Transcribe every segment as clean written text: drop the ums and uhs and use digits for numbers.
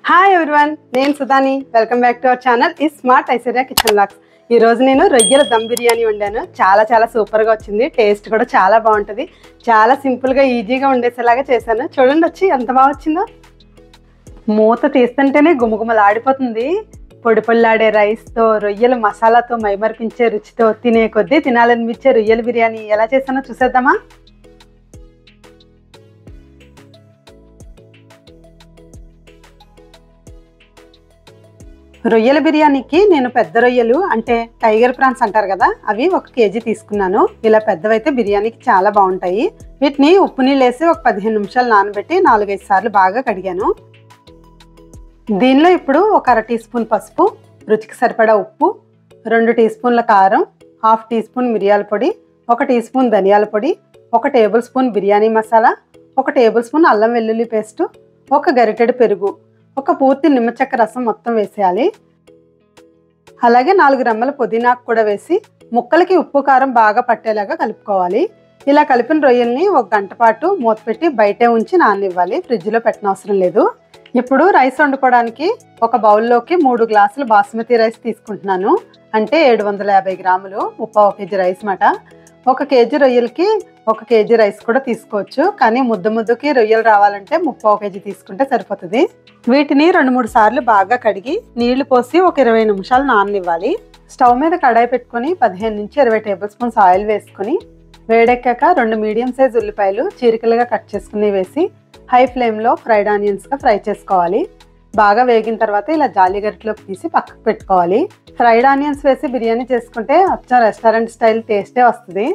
Hi everyone, నేను సుధాని. Welcome back to our channel ఈ స్మార్ట్ ఐశ్వర్య కిచెన్ వ్లాగ్స్. ఈ రోజు నేను రొయ్యల దమ్ బిర్యానీ వండాను. చాలా సూపర్గా వచ్చింది. టేస్ట్ కూడా చాలా బాగుంటుంది. చాలా సింపుల్గా ఈజీగా వండేసేలాగా చేశాను. చూడండి వచ్చి ఎంత బాగా వచ్చిందో. మూత తీస్తుంటేనే గుమగుమలాడిపోతుంది. పొడి పొళ్ళాడే రైస్తో, రొయ్యల మసాలాతో, మైమర్పించే రుచితో, తినే కొద్దీ తినాలనిపించే రొయ్యల బిర్యానీ ఎలా చేశానో చూసేద్దామా? రొయ్యల బిర్యానీకి నేను పెద్ద రొయ్యలు అంటే టైగర్ ప్రాన్స్ అంటారు కదా, అవి 1 కేజీ తీసుకున్నాను. ఇలా పెద్దవైతే బిర్యానీకి చాలా బాగుంటాయి. వీటిని ఉప్పు నీళ్ళు వేసి ఒక 15 నిమిషాలు నానబెట్టి 4-5 సార్లు బాగా కడిగాను. దీనిలో ఇప్పుడు ఒక 1/2 టీ స్పూన్ పసుపు, రుచికి సరిపడా ఉప్పు, 2 టీ స్పూన్ల కారం, 1/2 టీ స్పూన్ మిరియాల పొడి, 1 టీ స్పూన్ ధనియాల పొడి, 1 table spoon biryani masala, 1 table spoon అల్లం వెల్లుల్లి పేస్టు, 1 గరిటెడు పెరుగు, 1 పూర్తి నిమ్మచెక్క రసం మొత్తం వేసేయాలి. అలాగే 4 రెమ్మల పుదీనాకు కూడా వేసి ముక్కలకి ఉప్పు కారం బాగా పట్టేలాగా కలుపుకోవాలి. ఇలా కలిపిన రొయ్యల్ని 1 గంట పాటు మూత పెట్టి బయటే ఉంచి నాననివ్వాలి. ఫ్రిడ్జ్లో పెట్టనవసరం లేదు. ఇప్పుడు రైస్ వండుకోవడానికి ఒక బౌల్లోకి 3 గ్లాసులు బాస్మతి రైస్ తీసుకుంటున్నాను. అంటే 750 గ్రాములు, 1/2 కేజీ రైస్ మాట. 1 కేజీ రొయ్యలకి 1 కేజీ రైస్ కూడా తీసుకోవచ్చు. కానీ ముద్దకి రొయ్యలు రావాలంటే 1/2 కేజీ తీసుకుంటే సరిపోతుంది. వీటిని 2-3 సార్లు బాగా కడిగి నీళ్లు పోసి ఒక 20 నిమిషాలు నాననివ్వాలి. స్టవ్ మీద కడాయి పెట్టుకుని 15-20 టేబుల్ స్పూన్స్ ఆయిల్ వేసుకుని వేడెక్కాక 2 మీడియం సైజ్ ఉల్లిపాయలు చీరికలుగా కట్ చేసుకుని వేసి హై ఫ్లేమ్లో ఫ్రైడ్ ఆనియన్స్గా ఫ్రై చేసుకోవాలి. బాగా వేగిన తర్వాత ఇలా జాలి గరిటెలోకి తీసి పక్కకు పెట్టుకోవాలి. ఫ్రైడ్ ఆనియన్స్ వేసి బిర్యానీ చేసుకుంటే అచ్చం రెస్టారెంట్ స్టైల్ టేస్టే వస్తుంది.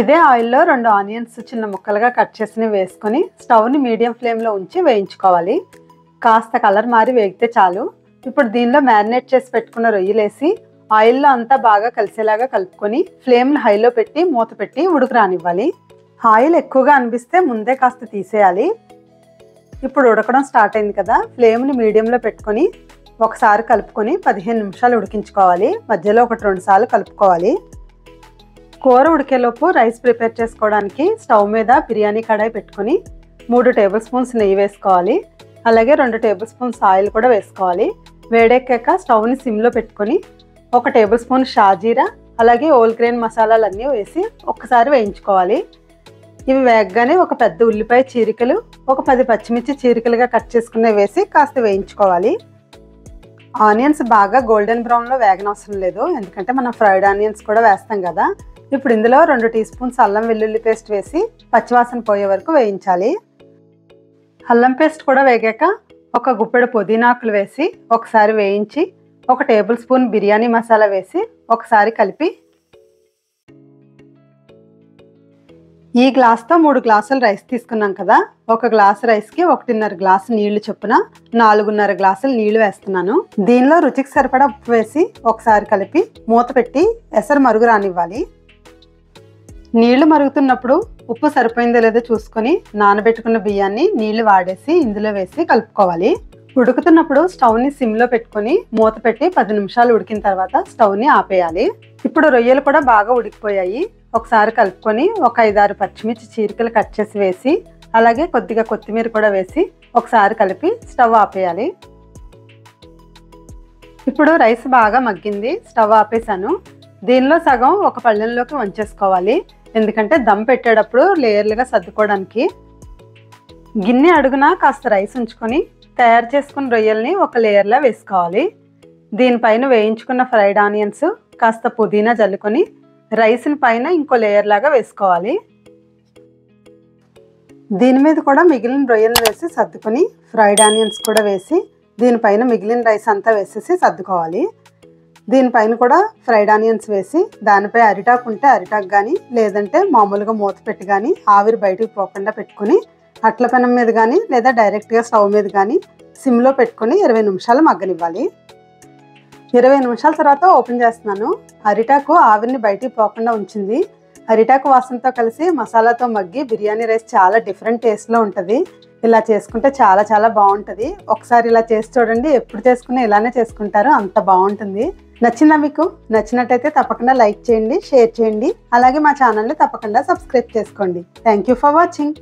ఇదే ఆయిల్లో 2 ఆనియన్స్ చిన్న ముక్కలుగా కట్ చేసి వేసుకొని స్టవ్ని మీడియం ఫ్లేమ్లో ఉంచి వేయించుకోవాలి. కాస్త కలర్ మారి వేగితే చాలు. ఇప్పుడు దీనిలో మ్యారినేట్ చేసి పెట్టుకున్న రొయ్యలు వేసి ఆయిల్లో అంతా బాగా కలిసేలాగా కలుపుకొని ఫ్లేమ్ని హైలో పెట్టి మూత పెట్టి ఉడుకు రానివ్వాలి. ఆయిల్ ఎక్కువగా అనిపిస్తే ముందే కాస్త తీసేయాలి. ఇప్పుడు ఉడకడం స్టార్ట్ అయింది కదా, ఫ్లేమ్ని మీడియంలో పెట్టుకొని ఒకసారి కలుపుకొని 15 నిమిషాలు ఉడికించుకోవాలి. మధ్యలో 1-2 సార్లు కలుపుకోవాలి. కూర ఉడికేలోపు రైస్ ప్రిపేర్ చేసుకోవడానికి స్టవ్ మీద బిర్యానీ కడాయి పెట్టుకొని 3 టేబుల్ స్పూన్స్ నెయ్యి వేసుకోవాలి. అలాగే 2 టేబుల్ స్పూన్స్ ఆయిల్ కూడా వేసుకోవాలి. వేడెక్కాక స్టవ్ని సిమ్లో పెట్టుకొని 1 టేబుల్ స్పూన్ షాజీరా అలాగే హోల్ గ్రెయిన్ మసాలాలన్నీ వేసి ఒక్కసారి వేయించుకోవాలి. ఇవి వేగగానే 1 పెద్ద ఉల్లిపాయ చీరికలు, 1 10 పచ్చిమిర్చి చీరికలుగా కట్ చేసుకునే వేసి కాస్త వేయించుకోవాలి. ఆనియన్స్ బాగా గోల్డెన్ బ్రౌన్లో వేగనవసరం లేదు, ఎందుకంటే మనం ఫ్రైడ్ ఆనియన్స్ కూడా వేస్తాం కదా. ఇప్పుడు ఇందులో 2 టీ స్పూన్స్ అల్లం వెల్లుల్లి పేస్ట్ వేసి పచ్చివాసన పోయే వరకు వేయించాలి. అల్లం పేస్ట్ కూడా వేగాక 1 గుప్పెడు పుదీనాకులు వేసి ఒకసారి వేయించి 1 టేబుల్ స్పూన్ బిర్యానీ మసాలా వేసి ఒకసారి కలిపి ఈ గ్లాస్తో 3 గ్లాసులు రైస్ తీసుకున్నాం కదా, 1 గ్లాసు రైస్కి 1.5 గ్లాసు నీళ్లు చొప్పున 4.5 గ్లాసులు నీళ్లు వేస్తున్నాను. దీనిలో రుచికి సరిపడా ఉప్పు వేసి ఒకసారి కలిపి మూత పెట్టి ఎసరు మరుగు రానివ్వాలి. నీళ్లు మరుగుతున్నప్పుడు ఉప్పు సరిపోయిందో లేదో చూసుకొని నానబెట్టుకున్న బియ్యాన్ని నీళ్లు వాడేసి ఇందులో వేసి కలుపుకోవాలి. ఉడుకుతున్నప్పుడు స్టవ్ని సిమ్లో పెట్టుకొని మూత పెట్టి 10 నిమిషాలు ఉడికిన తర్వాత స్టవ్ని ఆపేయాలి. ఇప్పుడు రొయ్యలు కూడా బాగా ఉడికిపోయాయి. ఒకసారి కలుపుకొని 1-5-6 పచ్చిమిర్చి చీరికలు కట్ చేసి వేసి అలాగే కొద్దిగా కొత్తిమీర కూడా వేసి ఒకసారి కలిపి స్టవ్ ఆపేయాలి. ఇప్పుడు రైస్ బాగా మగ్గింది, స్టవ్ ఆపేసాను. దీనిలో సగం ఒక పళ్ళెంలోకి వంచేసుకోవాలి, ఎందుకంటే దమ్ పెట్టేటప్పుడు లేయర్లుగా సర్దుకోవడానికి. గిన్నె అడుగున కాస్త రైస్ ఉంచుకొని తయారు చేసుకున్న రొయ్యల్ని ఒక లేయర్లా వేసుకోవాలి. దీనిపైన వేయించుకున్న ఫ్రైడ్ ఆనియన్స్ కాస్త పుదీనా జల్లుకొని రైస్ని పైన ఇంకో లేయర్ లాగా వేసుకోవాలి. దీని మీద కూడా మిగిలిన రొయ్యలు వేసి సర్దుకొని ఫ్రైడ్ ఆనియన్స్ కూడా వేసి దీనిపైన మిగిలిన రైస్ అంతా వేసేసి సర్దుకోవాలి. దీనిపైన కూడా ఫ్రైడ్ ఆనియన్స్ వేసి దానిపై అరిటాకు ఉంటే అరిటాకు కానీ లేదంటే మామూలుగా మూత పెట్టి కానీ ఆవిరి బయటికి పోకుండా పెట్టుకుని అట్ల పెనం మీద కానీ లేదా డైరెక్ట్గా స్టవ్ మీద కానీ సిమ్లో పెట్టుకొని 20 నిమిషాలు మగ్గనివ్వాలి. 20 నిమిషాల తర్వాత ఓపెన్ చేస్తున్నాను. అరిటాకు ఆవిరిని బయటికి పోకుండా ఉంచింది. అరిటాకు వాసనతో కలిసి మసాలాతో మగ్గి బిర్యానీ రైస్ చాలా డిఫరెంట్ టేస్ట్లో ఉంటుంది. ఇలా చేసుకుంటే చాలా బాగుంటుంది. ఒకసారి ఇలా చేసి చూడండి, ఎప్పుడు చేసుకున్నా ఇలానే చేసుకుంటారు, అంత బాగుంటుంది. నచ్చిందా మీకు? నచ్చినట్టయితే తప్పకుండా లైక్ చేయండి, షేర్ చేయండి. అలాగే మా ఛానల్ని తప్పకుండా సబ్స్క్రైబ్ చేసుకోండి. Thank you for watching.